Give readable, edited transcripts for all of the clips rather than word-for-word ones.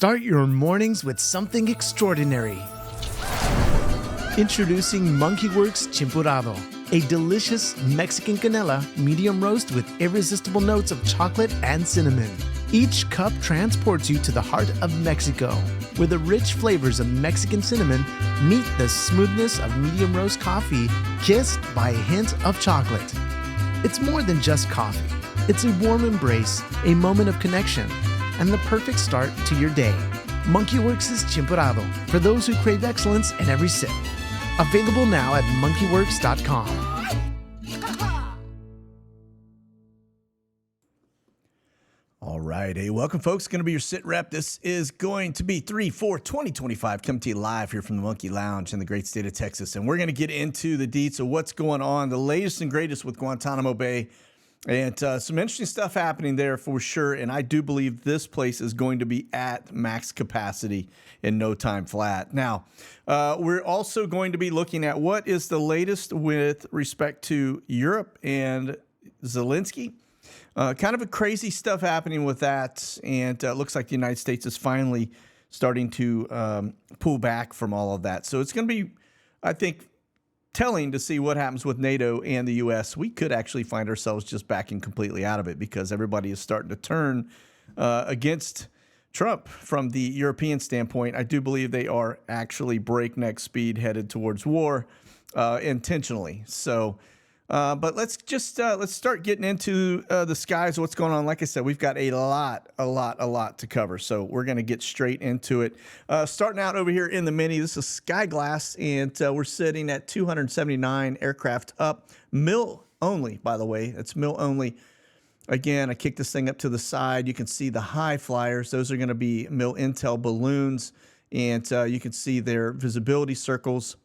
Start your mornings with something extraordinary. Introducing Monkey Werx Chimpurrado, a delicious Mexican canela medium roast with irresistible notes of chocolate and cinnamon. Each cup transports you to the heart of Mexico, where the rich flavors of Mexican cinnamon meet the smoothness of medium roast coffee, kissed by a hint of chocolate. It's more than just coffee. It's a warm embrace, a moment of connection, and the perfect start to your day. Monkey Werx's Chimpurrado, for those who crave excellence in every sip. Available now at monkeywerx.com. All right. Hey, welcome, folks. Going to be your sit rep. This is going to be 3/4/2025. Coming to you live here from the Monkey Lounge in the great state of Texas. And we're going to get into the deets of what's going on, the latest and greatest with Guantanamo Bay. And some interesting stuff happening there for sure. And I do believe this place is going to be at max capacity in no time flat. Now, we're also going to be looking at what is the latest with respect to Europe and Zelensky. Kind of a crazy stuff happening with that. And it looks like the United States is finally starting to pull back from all of that. So it's going to be, I think, telling to see what happens with NATO and the U.S. We could actually find ourselves just backing completely out of it because everybody is starting to turn against Trump from the European standpoint. I do believe they are actually breakneck speed headed towards war intentionally. So, but let's start getting into the skies, what's going on. Like I said, we've got a lot to cover. So we're going to get straight into it. Starting out over here in the Mini, this is Sky Glass, and we're sitting at 279 aircraft up. Mill only, by the way. It's mill only. Again, I kicked this thing up to the side. You can see the high flyers. Those are going to be mill intel balloons, and you can see their visibility circles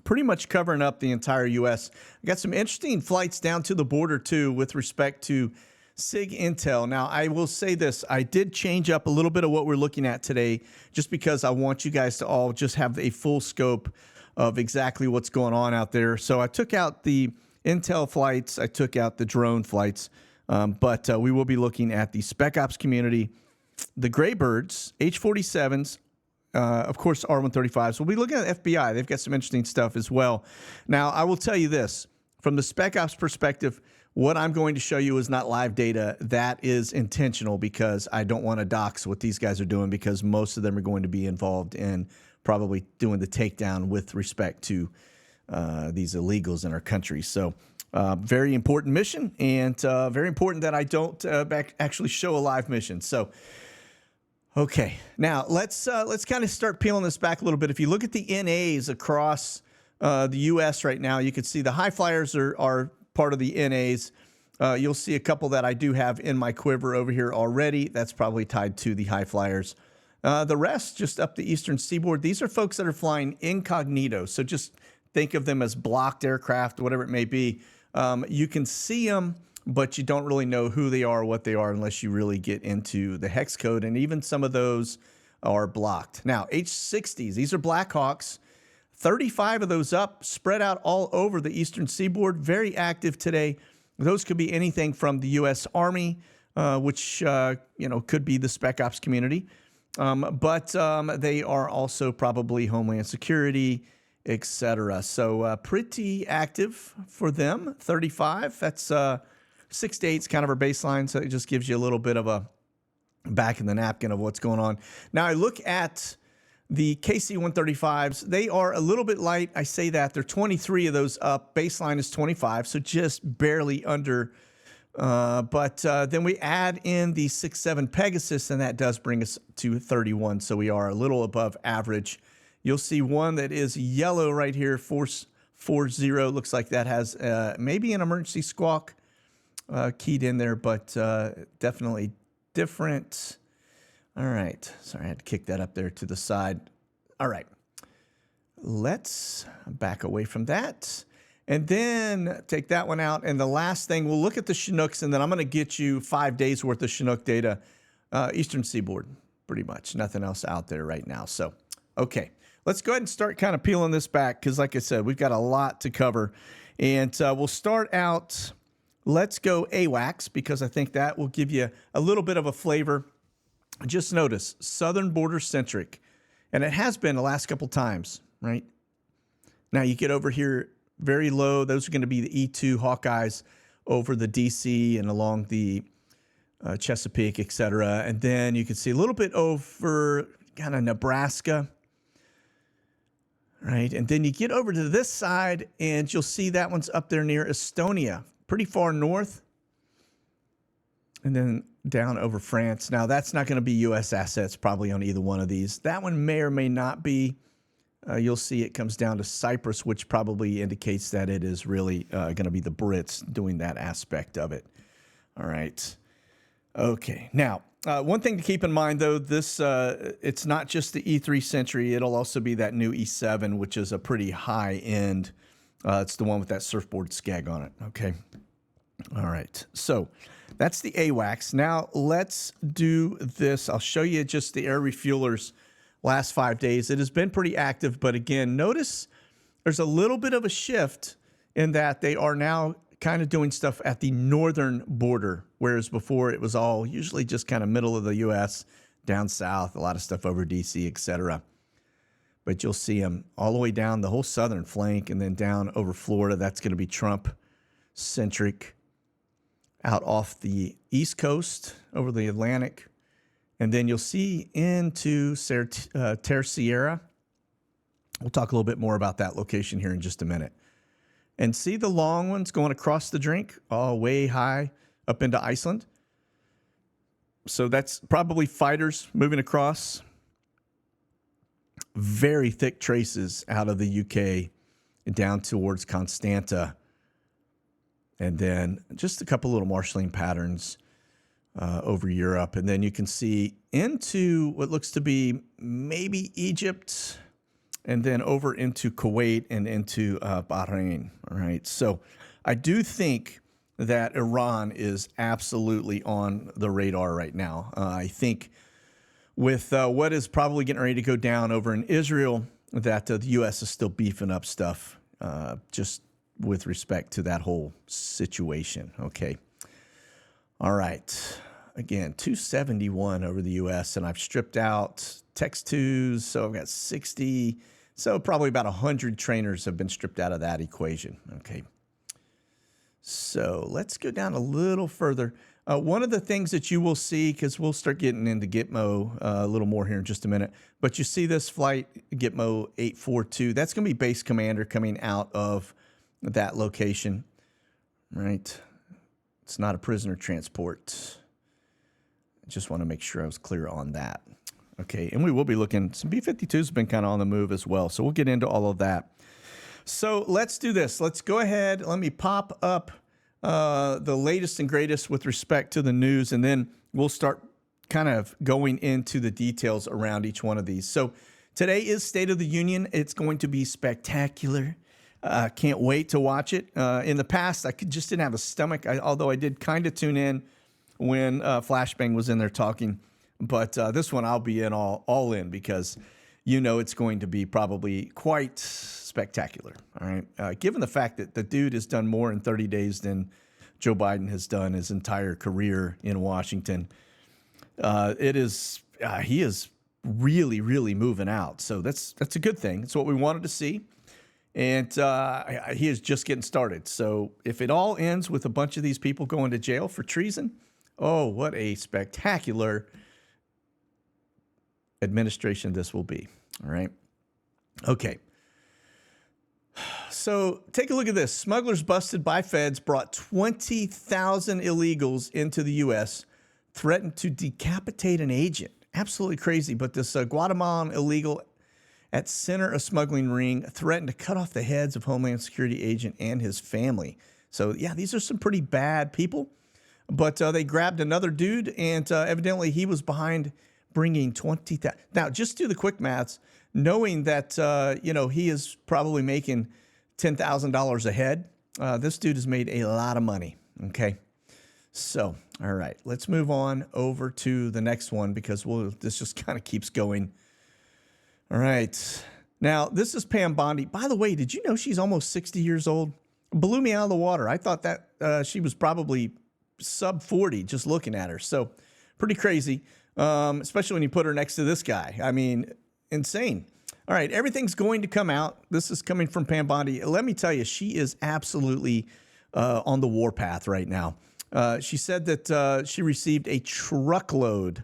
pretty much covering up the entire U.S. I got some interesting flights down to the border, too, with respect to SIG Intel. Now, I will say this. I did change up a little bit of what we're looking at today just because I want you guys to all just have a full scope of exactly what's going on out there. So I took out the Intel flights. I took out the drone flights. But we will be looking at the Spec Ops community, the Graybirds, H-47s, of course, R-135s. We'll be looking at FBI. They've got some interesting stuff as well. Now, I will tell you this. From the Spec Ops perspective, what I'm going to show you is not live data. That is intentional because I don't want to dox what these guys are doing because most of them are going to be involved in probably doing the takedown with respect to these illegals in our country. So very important mission, and very important that I don't actually show a live mission. So, okay, now let's kind of start peeling this back a little bit. If you look at the NAs across the U.S. right now, you can see the high flyers are part of the NAs. You'll see a couple that I do have in my quiver over here already. That's probably tied to the high flyers. The rest, just up the eastern seaboard, these are folks that are flying incognito. So just think of them as blocked aircraft, whatever it may be. You can see them, but you don't really know who they are or what they are unless you really get into the hex code, and even some of those are blocked. Now, H-60s, these are Blackhawks. 35 of those up, spread out all over the eastern seaboard, very active today. Those could be anything from the U.S. Army, which could be the Spec Ops community, but they are also probably Homeland Security, etc. So pretty active for them. 35. That's 6 to 8 is kind of our baseline, so it just gives you a little bit of a back in the napkin of what's going on. Now I look at the KC-135s. They are a little bit light. I say that. They're 23 of those up. Baseline is 25, so just barely under. But then we add in the 6.7 Pegasus, and that does bring us to 31, so we are a little above average. You'll see one that is yellow right here, Force 40. Looks like that has maybe an emergency squawk keyed in there, but definitely different. All right. Sorry, I had to kick that up there to the side. All right. Let's back away from that. And then take that one out. And the last thing, we'll look at the Chinooks, and then I'm going to get you 5 days worth of Chinook data. Eastern Seaboard, pretty much. Nothing else out there right now. So, okay. Let's go ahead and start kind of peeling this back because, like I said, we've got a lot to cover. And we'll start out, let's go AWACS, because I think that will give you a little bit of a flavor just notice southern border centric, and it has been the last couple times, right? Now you get over here very low. Those are going to be the E2 Hawkeyes over the DC and along the Chesapeake, et cetera. And then you can see a little bit over kind of Nebraska, right? And then you get over to this side and you'll see that one's up there near Estonia, pretty far north. And then down over France. Now, that's not going to be U.S. assets probably on either one of these. That one may or may not be. You'll see it comes down to Cyprus, which probably indicates that it is really going to be the Brits doing that aspect of it. All right. Okay. Now, one thing to keep in mind, though, this it's not just the E3 Century. It'll also be that new E7, which is a pretty high end. It's the one with that surfboard skeg on it. Okay. All right. So that's the AWACS. Now, let's do this. I'll show you just the air refuelers last 5 days. It has been pretty active, but again, notice there's a little bit of a shift in that they are now kind of doing stuff at the northern border, whereas before it was all usually just kind of middle of the U.S., down south, a lot of stuff over D.C., etc. But you'll see them all the way down the whole southern flank and then down over Florida. That's going to be Trump-centric. Out off the East Coast over the Atlantic. And then you'll see into Terceira. We'll talk a little bit more about that location here in just a minute. And see the long ones going across the drink, all way high up into Iceland. So that's probably fighters moving across. Very thick traces out of the UK and down towards Constanta. And then just a couple little marshalling patterns over Europe. And then you can see into what looks to be maybe Egypt, and then over into Kuwait and into Bahrain. All right. So I do think that Iran is absolutely on the radar right now. I think with what is probably getting ready to go down over in Israel, that the U.S. is still beefing up stuff just with respect to that whole situation. Okay. All right. Again, 271 over the U.S., and I've stripped out Text 2s, so I've got 60. So probably about 100 trainers have been stripped out of that equation. Okay. So let's go down a little further. One of the things that you will see, because we'll start getting into Gitmo a little more here in just a minute, but you see this flight, Gitmo 842, that's going to be base commander coming out of that location, right? It's not a prisoner transport. I just want to make sure I was clear on that. Okay, and we will be looking, some B-52s have been kind of on the move as well, so we'll get into all of that. So let's do this. Let's go ahead. Let me pop up the latest and greatest with respect to the news, and then we'll start kind of going into the details around each one of these. So today is State of the Union. It's going to be spectacular. Can't wait to watch it. In the past, I just didn't have a stomach, although I did kind of tune in when Flashbang was in there talking. But this one I'll be in all in, because you know it's going to be probably quite spectacular. All right. Given the fact that the dude has done more in 30 days than Joe Biden has done his entire career in Washington, he is really, really moving out. So that's a good thing. It's what we wanted to see. And he is just getting started. So if it all ends with a bunch of these people going to jail for treason, oh, what a spectacular administration this will be. All right. Okay. So take a look at this. Smugglers busted by feds brought 20,000 illegals into the U.S., threatened to decapitate an agent. Absolutely crazy. But this Guatemalan illegal at center of smuggling ring threatened to cut off the heads of Homeland Security agent and his family. So, yeah, these are some pretty bad people. But they grabbed another dude, and evidently he was behind bringing 20,000. Now, just do the quick maths, knowing that, he is probably making $10,000 a head. This dude has made a lot of money, okay? So, all right, let's move on over to the next one, because this just kind of keeps going. All right. Now, this is Pam Bondi. By the way, did you know she's almost 60 years old? Blew me out of the water. I thought that she was probably sub 40 just looking at her. So pretty crazy. especially when you put her next to this guy. I mean, insane. All right, everything's going to come out. This is coming from Pam Bondi. Let me tell you, she is absolutely on the warpath right now. She said that she received a truckload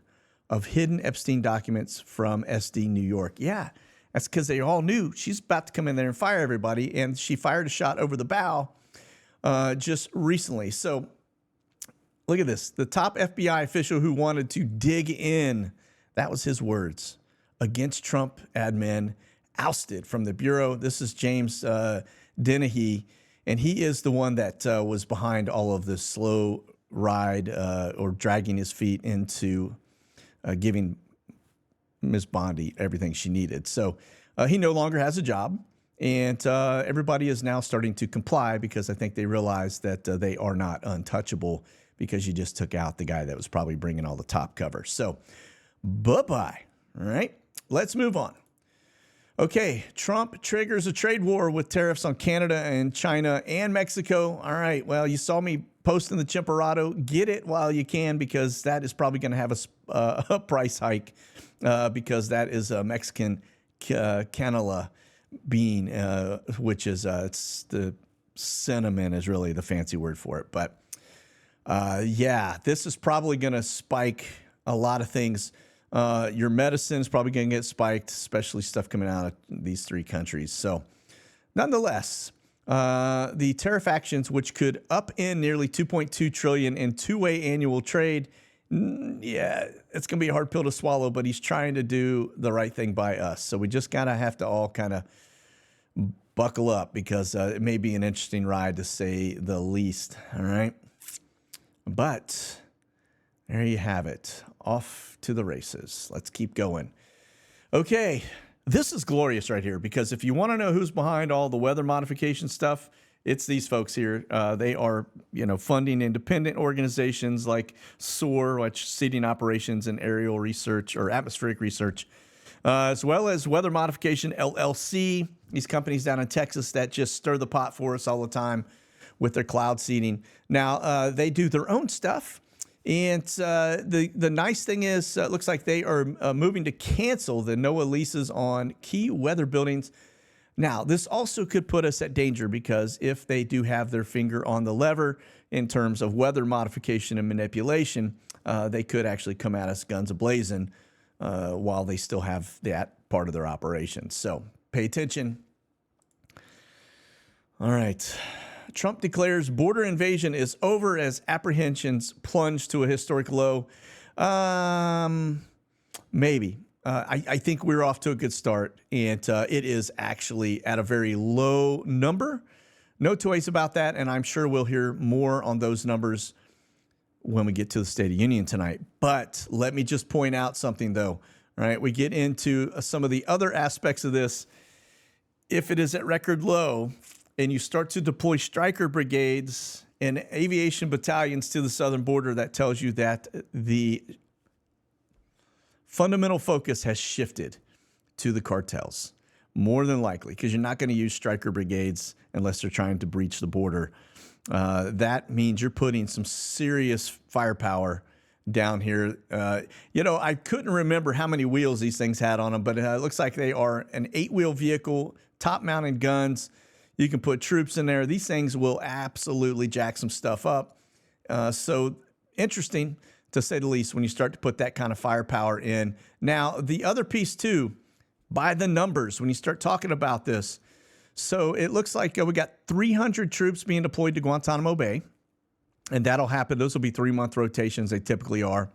of hidden Epstein documents from SD New York. Yeah, that's because they all knew she's about to come in there and fire everybody, and she fired a shot over the bow just recently. So look at this. The top FBI official who wanted to dig in, that was his words, against Trump admin, ousted from the Bureau. This is James Dennehy, and he is the one that was behind all of the slow ride or dragging his feet into giving Ms. Bondi everything she needed. So he no longer has a job, and everybody is now starting to comply because I think they realize that they are not untouchable because you just took out the guy that was probably bringing all the top cover. So bye-bye. All right, let's move on. Okay, Trump triggers a trade war with tariffs on Canada and China and Mexico. All right, well, you saw me posting the Chimperado. Get it while you can because that is probably going to have a price hike because that is a Mexican canela bean, which is it's the cinnamon is really the fancy word for it. But yeah, this is probably going to spike a lot of things. Your medicine is probably going to get spiked, especially stuff coming out of these three countries. So nonetheless, the tariff actions, which could upend nearly $2.2 trillion in two-way annual trade, yeah, it's going to be a hard pill to swallow, but he's trying to do the right thing by us. So we just gotta have to all kind of buckle up because it may be an interesting ride to say the least. All right. But there you have it. Off to the races. Let's keep going. Okay, this is glorious right here because if you want to know who's behind all the weather modification stuff, it's these folks here. They are, funding independent organizations like SOAR, which seeding operations and aerial research or atmospheric research, as well as Weather Modification LLC. These companies down in Texas that just stir the pot for us all the time with their cloud seeding. Now they do their own stuff. And the nice thing is, it looks like they are moving to cancel the NOAA leases on key weather buildings. Now, this also could put us at danger because if they do have their finger on the lever in terms of weather modification and manipulation, they could actually come at us guns a-blazing while they still have that part of their operation. So pay attention. All right. Trump declares border invasion is over as apprehensions plunge to a historic low. Maybe. I think we're off to a good start, and it is actually at a very low number. No two ways about that, and I'm sure we'll hear more on those numbers when we get to the State of Union tonight. But let me just point out something, though. All right, we get into some of the other aspects of this. If it is at record low, and you start to deploy striker brigades and aviation battalions to the southern border, that tells you that the fundamental focus has shifted to the cartels, more than likely, because you're not going to use striker brigades unless they're trying to breach the border. That means you're putting some serious firepower down here. I couldn't remember how many wheels these things had on them, but it looks like they are an 8-wheel vehicle, top-mounted guns. You can put troops in there. These things will absolutely jack some stuff up. So interesting, to say the least, when you start to put that kind of firepower in. Now, the other piece, too, by the numbers, when you start talking about this. So it looks like we got 300 troops being deployed to Guantanamo Bay, and that'll happen. Those will be 3-month rotations. They typically are.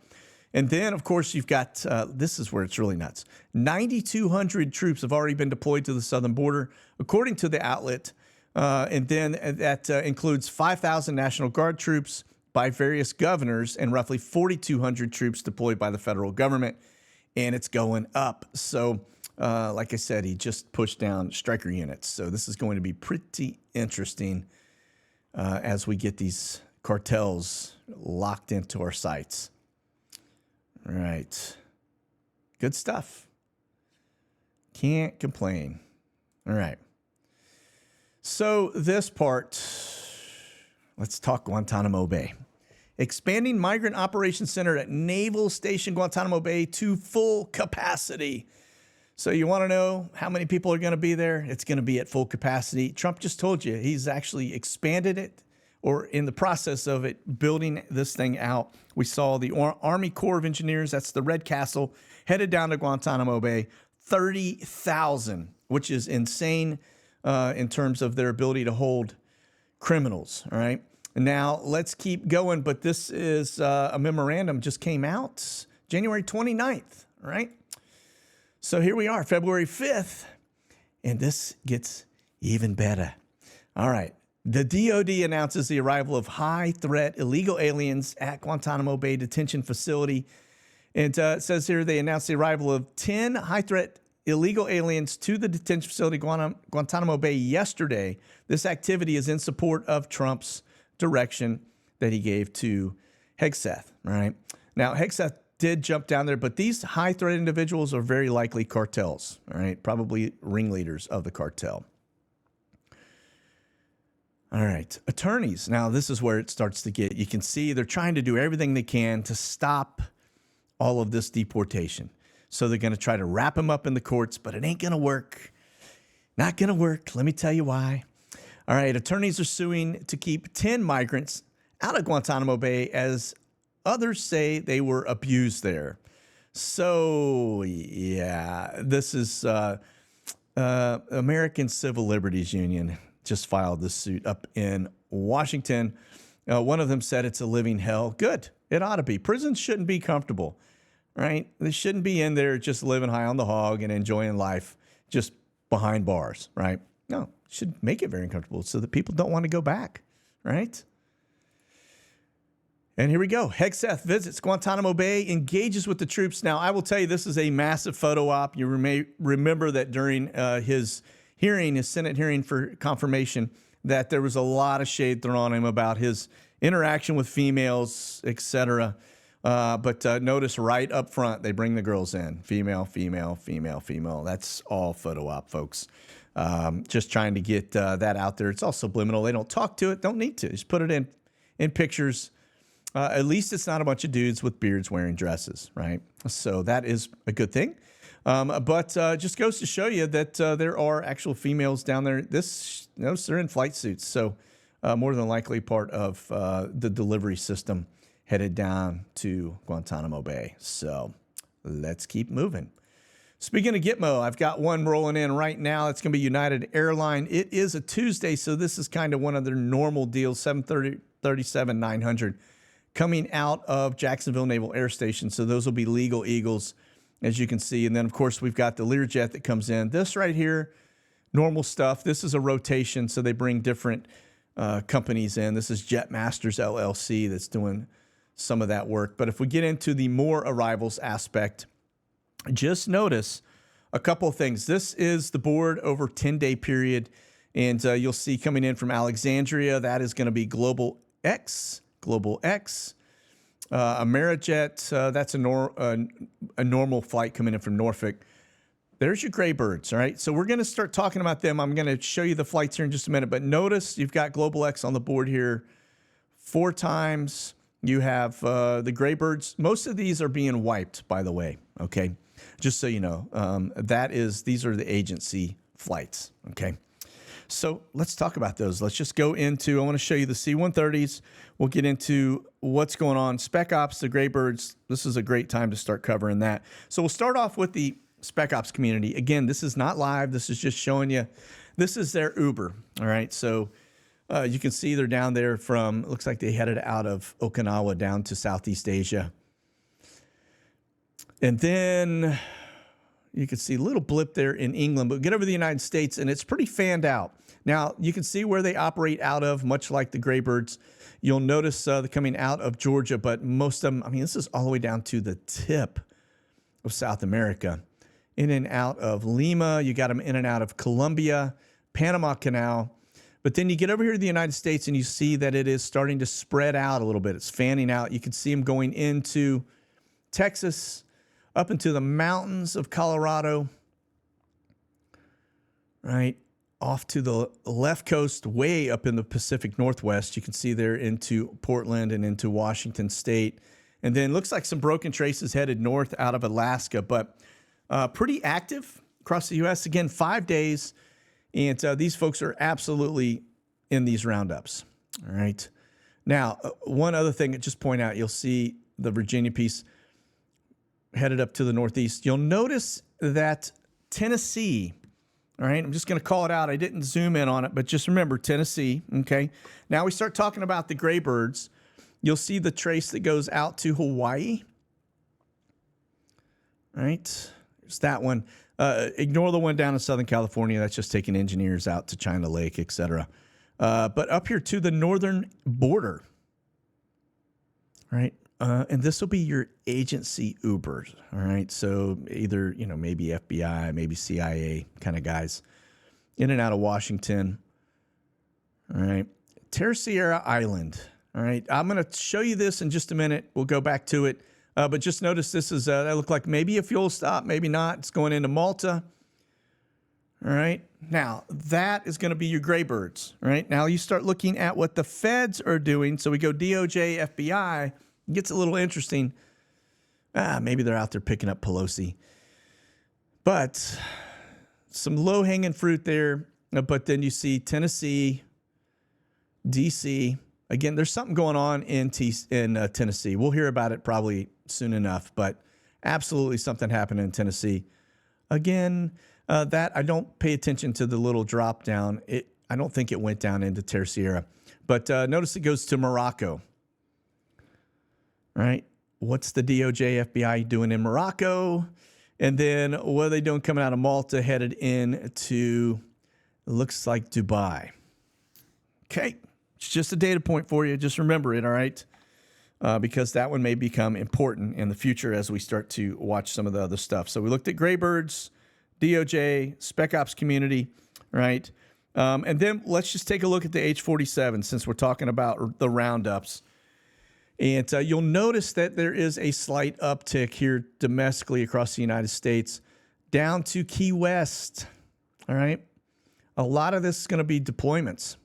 And then, of course, you've got, this is where it's really nuts. 9,200 troops have already been deployed to the southern border, according to the outlet. And then that includes 5,000 National Guard troops by various governors and roughly 4,200 troops deployed by the federal government. And it's going up. So, like I said, he just pushed down striker units. So this is going to be pretty interesting as we get these cartels locked into our sights. All right. Good stuff. Can't complain. All right. So this part, let's talk Guantanamo Bay. expanding migrant operations center at Naval Station Guantanamo Bay to full capacity. So you want to know how many people are going to be there? It's going to be at full capacity. Trump just told you he's actually expanded it, or in the process of it, building this thing out. We saw the Army Corps of Engineers, that's the Red Castle, headed down to Guantanamo Bay. 30,000, which is insane in terms of their ability to hold criminals, all right? Now, let's keep going, but this is a memorandum just came out January 29th, all right? So here we are, February 5th, and this gets even better. All right. The DOD announces the arrival of high-threat illegal aliens at Guantanamo Bay detention facility. And it says here they announced the arrival of 10 high-threat illegal aliens to the detention facility Guantanamo Bay yesterday. This activity is in support of Trump's direction that he gave to Hegseth. All right. Now, Hegseth did jump down there, but these high-threat individuals are very likely cartels. All right. Probably ringleaders of the cartel. All right, attorneys. Now, this is where it starts to get, you can see they're trying to do everything they can to stop all of this deportation. So they're going to try to wrap them up in the courts, but it ain't going to work. Not going to work. Let me tell you why. All right, attorneys are suing to keep 10 migrants out of Guantanamo Bay as others say they were abused there. So, yeah, this is American Civil Liberties Union just filed this suit up in Washington. One of them said it's a living hell. Good. It ought to be. Prisons shouldn't be comfortable, right? They shouldn't be in there just living high on the hog and enjoying life just behind bars, right? No, should make it very uncomfortable so that people don't want to go back, right? And here we go. Hegseth visits Guantanamo Bay, engages with the troops. Now, I will tell you, this is a massive photo op. You may remember that during his Senate hearing for confirmation, that there was a lot of shade thrown on him about his interaction with females, etc. But notice right up front, they bring the girls in. Female, female, female, female. That's all photo op, folks. Just trying to get that out there. It's all subliminal. They don't talk to it. Don't need to. Just put it in pictures. At least it's not a bunch of dudes with beards wearing dresses, right? So that is a good thing. But just goes to show you that there are actual females down there. Notice they're in flight suits. So more than likely part of the delivery system headed down to Guantanamo Bay. So let's keep moving. Speaking of Gitmo, I've got one rolling in right now. It's going to be United Airline. It is a Tuesday, so this is kind of one of their normal deals, 737-900, coming out of Jacksonville Naval Air Station. So those will be legal Eagles, as you can see. And then, of course, we've got the Learjet that comes in. This right here, normal stuff. This is a rotation, so they bring different companies in. This is Jetmasters LLC that's doing some of that work. But if we get into the more arrivals aspect, just notice a couple of things. This is the board over 10-day period, and you'll see coming in from Alexandria, that is going to be Global X. Amerijet, that's a normal flight coming in from Norfolk. There's your gray birds, all right? So we're going to start talking about them. I'm going to show you the flights here in just a minute, but notice you've got Global X on the board here 4 times. You have the gray birds. Most of these are being wiped, by the way, okay? Just so you know, these are the agency flights, okay? So let's talk about those. Let's just go into, I want to show you the C-130s. We'll get into what's going on. Spec Ops, the gray birds, this is a great time to start covering that. So we'll start off with the Spec Ops community. Again, this is not live. This is just showing you, this is their Uber, all right? So you can see they're down there from, looks like they headed out of Okinawa down to Southeast Asia. And then you can see a little blip there in England, but get over to the United States, and it's pretty fanned out. Now, you can see where they operate out of, much like the Graybirds. You'll notice they're coming out of Georgia, but most of them, I mean, this is all the way down to the tip of South America. In and out of Lima, you got them in and out of Colombia, Panama Canal. But then you get over here to the United States, and you see that it is starting to spread out a little bit. It's fanning out. You can see them going into Texas, up into the mountains of Colorado, right? off to the left coast, way up in the Pacific Northwest. You can see there into Portland and into Washington State. And then looks like some broken traces headed north out of Alaska, but pretty active across the U.S. Again, 5 days. And these folks are absolutely in these roundups. All right. Now, one other thing, just point out, you'll see the Virginia piece headed up to the northeast. You'll notice that Tennessee, all right, I'm just going to call it out. I didn't zoom in on it, but just remember Tennessee, okay? Now we start talking about the gray birds. You'll see the trace that goes out to Hawaii, all right? There's that one. Ignore the one down in Southern California. That's just taking engineers out to China Lake, et cetera. But up here to the northern border, right? And this will be your agency Ubers, all right? So either, maybe FBI, maybe CIA kind of guys in and out of Washington, all right? Terceira Island, all right? I'm going to show you this in just a minute. We'll go back to it. But just notice this is, that looked like maybe a fuel stop, maybe not. It's going into Malta, all right? Now, that is going to be your gray birds, all right? Now you start looking at what the feds are doing. So we go DOJ, FBI. It gets a little interesting. Maybe they're out there picking up Pelosi. But some low-hanging fruit there. But then you see Tennessee, D.C. Again, there's something going on in Tennessee. We'll hear about it probably soon enough, but absolutely something happened in Tennessee. Again, that I don't pay attention to the little drop down. I don't think it went down into Terceira. But notice it goes to Morocco. Right? What's the DOJ, FBI doing in Morocco? And then what are they doing coming out of Malta, headed into, looks like Dubai. Okay. It's just a data point for you. Just remember it, all right? Because that one may become important in the future as we start to watch some of the other stuff. So we looked at Graybirds, DOJ, Spec Ops community, right? And then let's just take a look at the H-47 since we're talking about the roundups. And you'll notice that there is a slight uptick here domestically across the United States down to Key West, all right? A lot of this is going to be deployments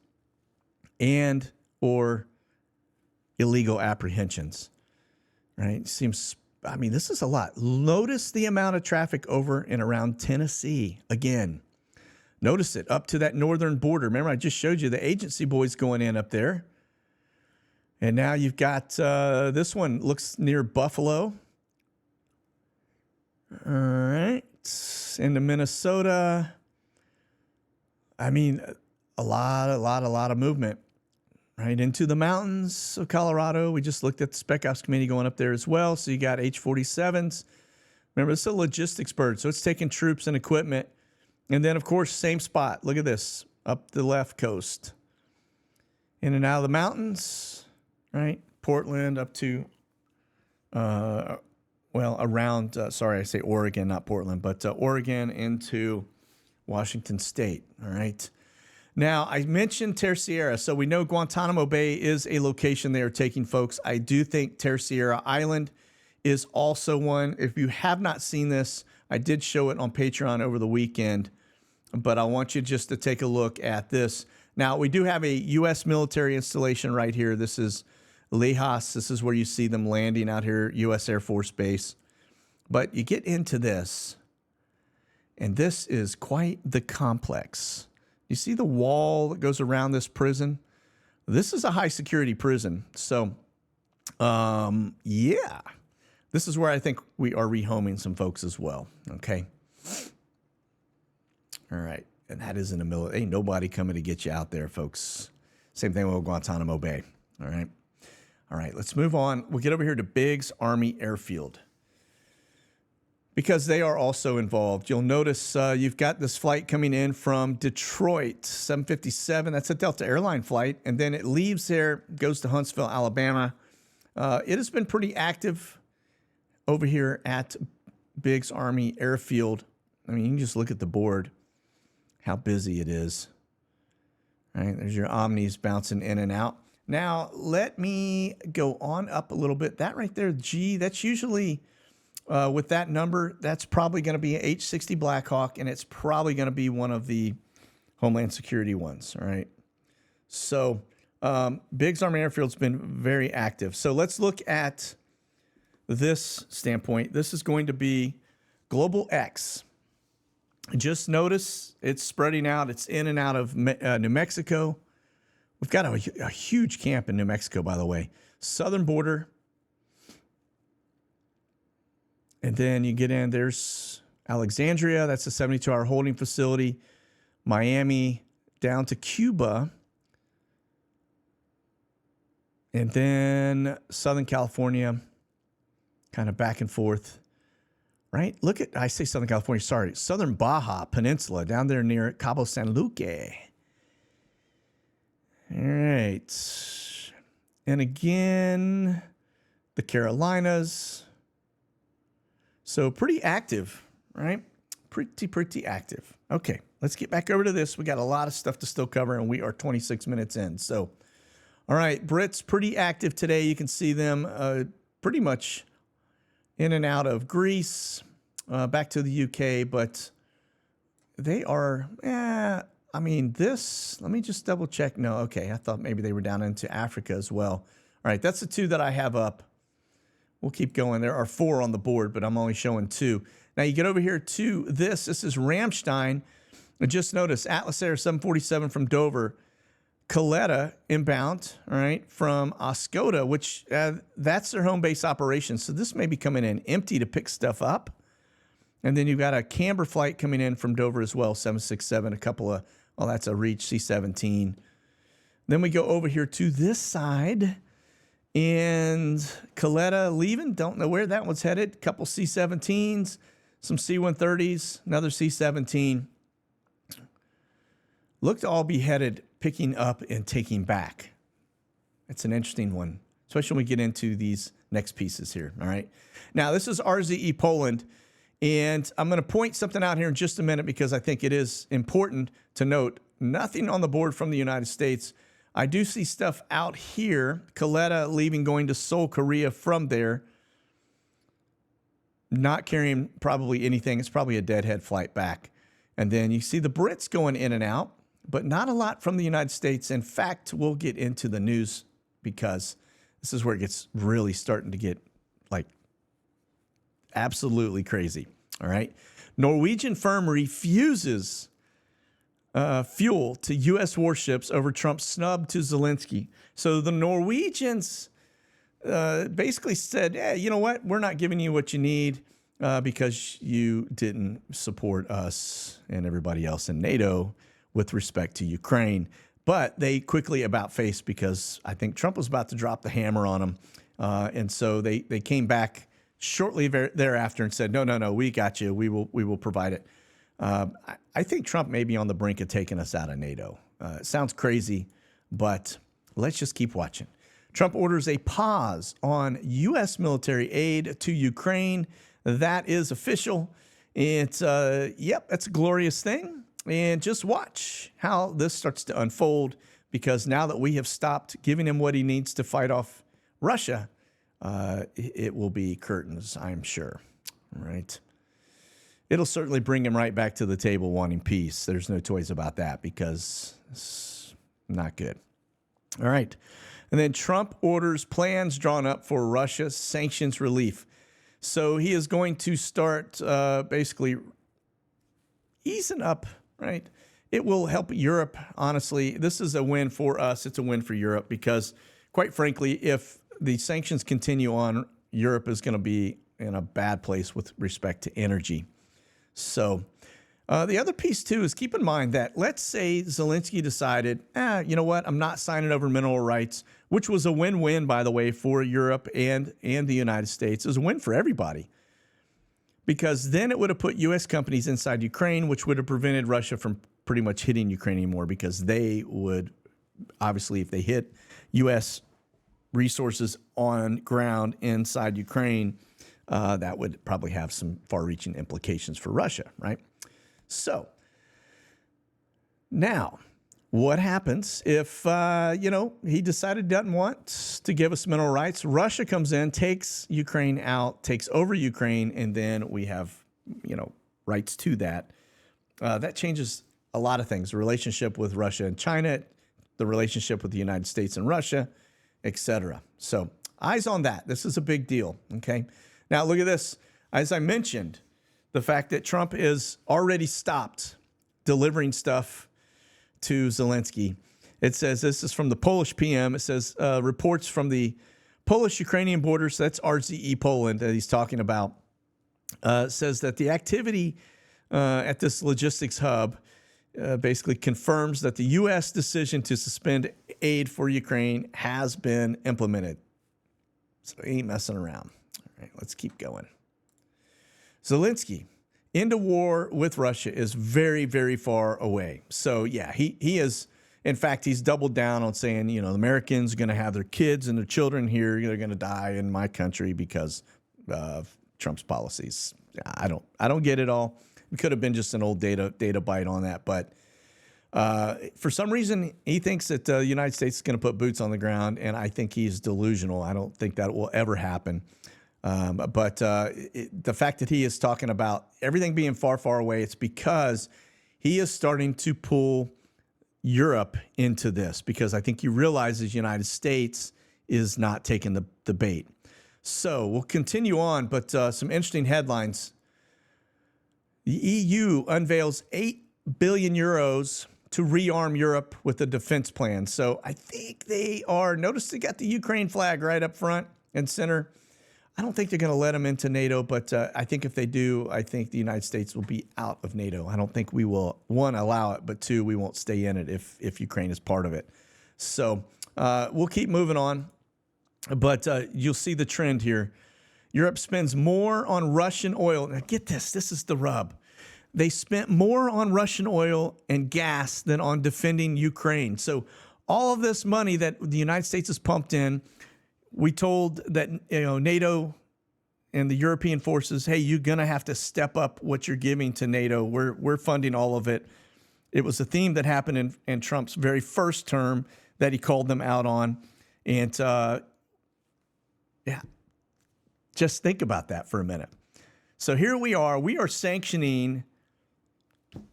and or illegal apprehensions, right? This is a lot. Notice the amount of traffic over and around Tennessee. Again, notice it up to that northern border. Remember, I just showed you the agency boys going in up there. And now you've got this one looks near Buffalo. All right. Into Minnesota. I mean, a lot of movement. Right into the mountains of Colorado. We just looked at the Spec Ops Committee going up there as well. So you got H-47s. Remember, this is a logistics bird, so it's taking troops and equipment. And then, of course, same spot. Look at this, up the left coast. In and out of the mountains, right? Portland up to, around, I say Oregon, not Portland, but Oregon into Washington State, all right? Now, I mentioned Terceira, so we know Guantanamo Bay is a location they are taking folks. I do think Terceira Island is also one. If you have not seen this, I did show it on Patreon over the weekend, but I want you just to take a look at this. Now, we do have a U.S. military installation right here. This is Lejas. This is where you see them landing out here, U.S. Air Force Base. But you get into this, and this is quite the complex. You see the wall that goes around this prison? This is a high security prison. So, yeah, this is where I think we are rehoming some folks as well. Okay. All right. And that is in the middle. Ain't nobody coming to get you out there, folks. Same thing with Guantanamo Bay. All right. All right. Let's move on. We'll get over here to Biggs Army Airfield, because they are also involved. You'll notice you've got this flight coming in from Detroit, 757. That's a Delta airline flight. And then it leaves there, goes to Huntsville, Alabama. It has been pretty active over here at Biggs Army Airfield. I mean, you can just look at the board, how busy it is. All right, there's your Omnis bouncing in and out. Now, let me go on up a little bit. That right there, G, that's usually... with that number, that's probably going to be an H-60 Blackhawk, and it's probably going to be one of the Homeland Security ones, all right? So Biggs Army Airfield's been very active. So let's look at this standpoint. This is going to be Global X. Just notice it's spreading out. It's in and out of New Mexico. We've got a huge camp in New Mexico, by the way. Southern border. And then you get in, there's Alexandria. That's a 72-hour holding facility. Miami down to Cuba. And then Southern California, kind of back and forth. Right? Look at, I say Southern California, sorry. Southern Baja Peninsula down there near Cabo San Luque. All right. And again, the Carolinas. So pretty active, right? Pretty active. Okay, let's get back over to this. We got a lot of stuff to still cover, and we are 26 minutes in. So, all right, Brits pretty active today. You can see them pretty much in and out of Greece, back to the UK, but they are, I mean, this, let me just double check. No, okay, I thought maybe they were down into Africa as well. All right, that's the two that I have up. We'll keep going. There are 4 on the board, but I'm only showing 2. Now you get over here to this. This is Ramstein. And just notice Atlas Air 747 from Dover. Coletta inbound, all right, from Oscoda, which that's their home base operation. So this may be coming in empty to pick stuff up. And then you've got a Camber flight coming in from Dover as well, 767, a couple of, well, that's a Reach C-17. Then we go over here to this side. And Coletta leaving, don't know where that one's headed. Couple C-17s, some C-130s, another C-17. Look to all be headed, picking up and taking back. It's an interesting one, especially when we get into these next pieces here, all right? Now, this is RZE Poland, and I'm going to point something out here in just a minute because I think it is important to note. Nothing on the board from the United States. I do see stuff out here. Coletta leaving, going to Seoul, Korea from there. Not carrying probably anything. It's probably a deadhead flight back. And then you see the Brits going in and out, but not a lot from the United States. In fact, we'll get into the news because this is where it gets really starting to get like absolutely crazy. All right. Norwegian firm refuses fuel to U.S. warships over Trump's snub to Zelensky. So the Norwegians basically said, hey, you know what? We're not giving you what you need because you didn't support us and everybody else in NATO with respect to Ukraine. But they quickly about-faced because I think Trump was about to drop the hammer on them. And so they came back shortly thereafter and said, no, we got you. We will provide it. I think Trump may be on the brink of taking us out of NATO. It sounds crazy, but let's just keep watching. Trump orders a pause on U.S. military aid to Ukraine. That is official. It's, that's a glorious thing. And just watch how this starts to unfold because now that we have stopped giving him what he needs to fight off Russia, it will be curtains, I'm sure. All right. It'll certainly bring him right back to the table wanting peace. There's no toys about that because it's not good. All right. And then Trump orders plans drawn up for Russia's sanctions relief. So he is going to start basically easing up, right? It will help Europe, honestly. This is a win for us. It's a win for Europe because, quite frankly, if the sanctions continue on, Europe is going to be in a bad place with respect to energy. So the other piece, too, is keep in mind that let's say Zelensky decided, you know what, I'm not signing over mineral rights, which was a win-win, by the way, for Europe and the United States. It was a win for everybody because then it would have put U.S. companies inside Ukraine, which would have prevented Russia from pretty much hitting Ukraine anymore because they would, obviously, if they hit U.S. resources on ground inside Ukraine, that would probably have some far-reaching implications for Russia, right? So now, what happens if, he decided doesn't want to give us mineral rights? Russia comes in, takes Ukraine out, takes over Ukraine, and then we have, rights to that. That changes a lot of things, the relationship with Russia and China, the relationship with the United States and Russia, etc. So eyes on that. This is a big deal, okay? Now look at this. As I mentioned, the fact that Trump has already stopped delivering stuff to Zelensky. It says, this is from the Polish PM. It says, reports from the Polish-Ukrainian border, so that's RZE Poland that he's talking about, says that the activity at this logistics hub basically confirms that the U.S. decision to suspend aid for Ukraine has been implemented. So he ain't messing around. All right, let's keep going. Zelensky into war with Russia is very, very far away. So yeah, he is. In fact, he's doubled down on saying, you know, the Americans are going to have their kids and their children here. They're going to die in my country because of Trump's policies. I don't get it all. It could have been just an old data bite on that, but for some reason he thinks that the United States is going to put boots on the ground, and I think he's delusional. I don't think that will ever happen. But the fact that he is talking about everything being far, far away, it's because he is starting to pull Europe into this, because I think he realizes the United States is not taking the bait. So we'll continue on, but some interesting headlines. The EU unveils 8 billion euros to rearm Europe with a defense plan. So I think they are, notice they got the Ukraine flag right up front and center. I don't think they're going to let them into NATO, but I think if they do, I think the United States will be out of NATO. I don't think we will, one, allow it, but two, we won't stay in it if Ukraine is part of it. So we'll keep moving on, but you'll see the trend here. Europe spends more on Russian oil. Now get this, this is the rub. They spent more on Russian oil and gas than on defending Ukraine. So all of this money that the United States has pumped in, we told that, you know, NATO and the European forces, hey, you're going to have to step up what you're giving to NATO. We're funding all of it. It was a theme that happened in Trump's very first term that he called them out on. And yeah, just think about that for a minute. So here we are sanctioning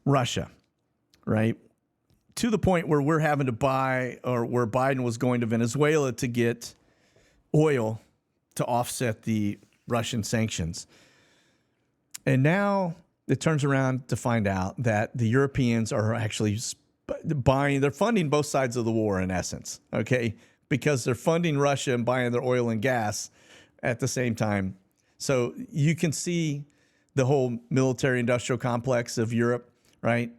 Russia, right? To the point where we're having to buy, or where Biden was going to Venezuela to get oil to offset the Russian sanctions. And now it turns around to find out that the Europeans are actually buying, they're funding both sides of the war in essence, okay? Because they're funding Russia and buying their oil and gas at the same time. So you can see the whole military industrial complex of Europe, right?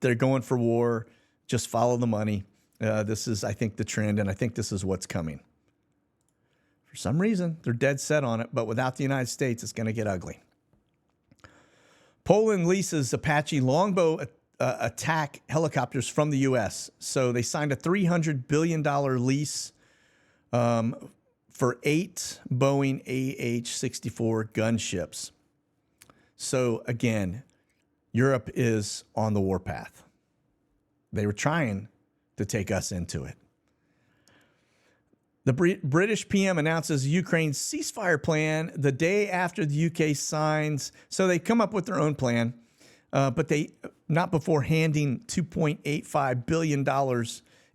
They're going for war, just follow the money. This is, I think, the trend, and I think this is what's coming. For some reason, they're dead set on it, but without the United States, it's going to get ugly. Poland leases Apache Longbow attack helicopters from the U.S. So they signed a $300 billion lease for 8 Boeing AH-64 gunships. So again, Europe is on the warpath. They were trying to take us into it. The British PM announces Ukraine's ceasefire plan the day after the UK signs. So they come up with their own plan, but they not before handing $2.85 billion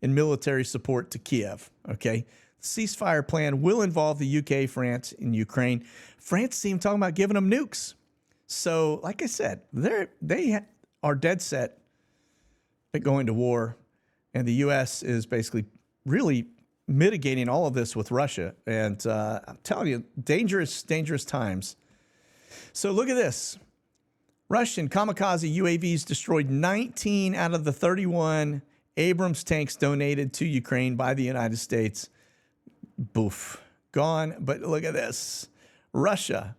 in military support to Kiev. Okay, the ceasefire plan will involve the UK, France, and Ukraine. France seemed talking about giving them nukes. So, like I said, they are dead set at going to war, and the U.S. is basically really mitigating all of this with Russia. And I'm telling you, dangerous, dangerous times. So look at this. Russian kamikaze UAVs destroyed 19 out of the 31 Abrams tanks donated to Ukraine by the United States. Boof. Gone. But look at this. Russia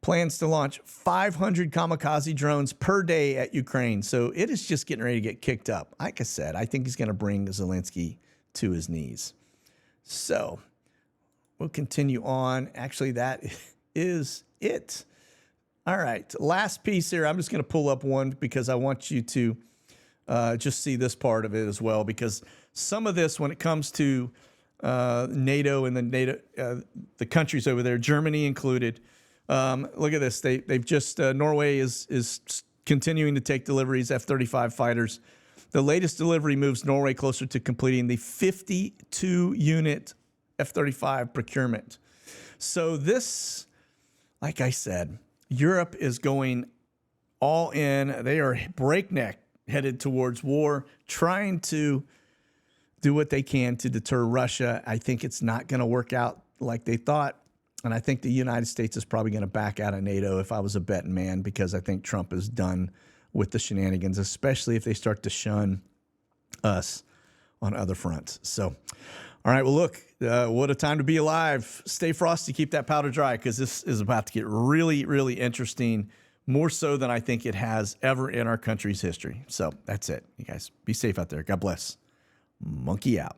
plans to launch 500 kamikaze drones per day at Ukraine. So it is just getting ready to get kicked up. Like I said, I think he's going to bring Zelensky to his knees. So we'll continue on. Actually, that is it. All right, last piece here. I'm just going to pull up one because I want you to just see this part of it as well, because some of this, when it comes to NATO and the countries over there, Germany included, look at this. They've just Norway is continuing to take deliveries, F-35 fighters. The latest delivery moves Norway closer to completing the 52-unit F-35 procurement. So this, like I said, Europe is going all in. They are breakneck headed towards war, trying to do what they can to deter Russia. I think it's not going to work out like they thought. And I think the United States is probably going to back out of NATO if I was a betting man, because I think Trump is done with the shenanigans, especially if they start to shun us on other fronts. So, all right, well, look, what a time to be alive. Stay frosty, keep that powder dry, because this is about to get really, really interesting, more so than I think it has ever in our country's history. So that's it. You guys be safe out there. God bless. Monkey out.